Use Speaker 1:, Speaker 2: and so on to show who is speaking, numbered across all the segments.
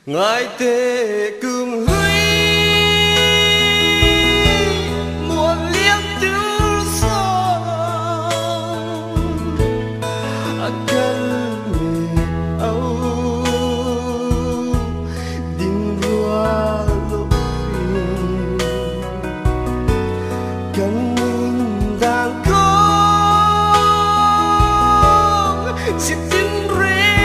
Speaker 1: ngài tề cương huy một liếc tiếng sông cần mẹ âu đình hoa lúc phiền cần mình đang có sẽ tin riêng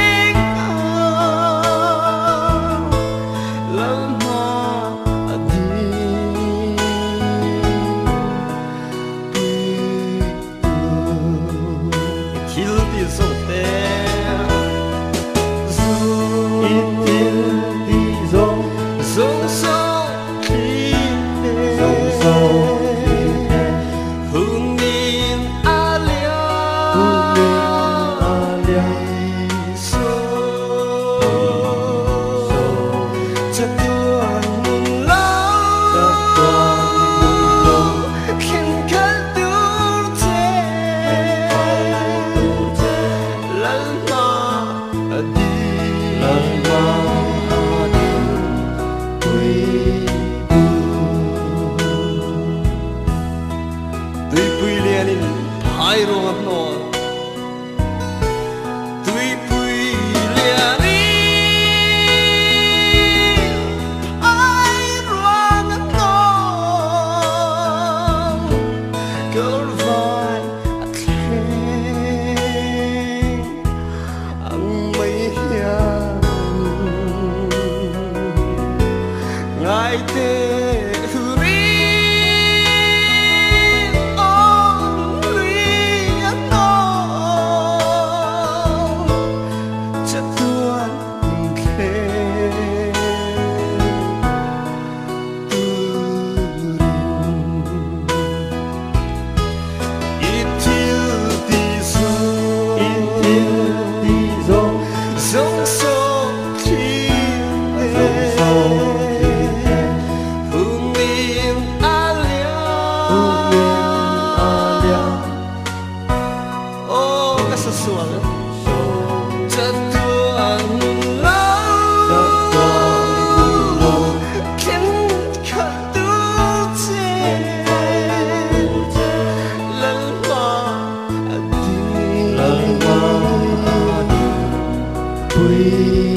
Speaker 1: ai rồi nó tuy quy liền đi ai rồi nó cơn vai khen anh mấy hiền ngài tê we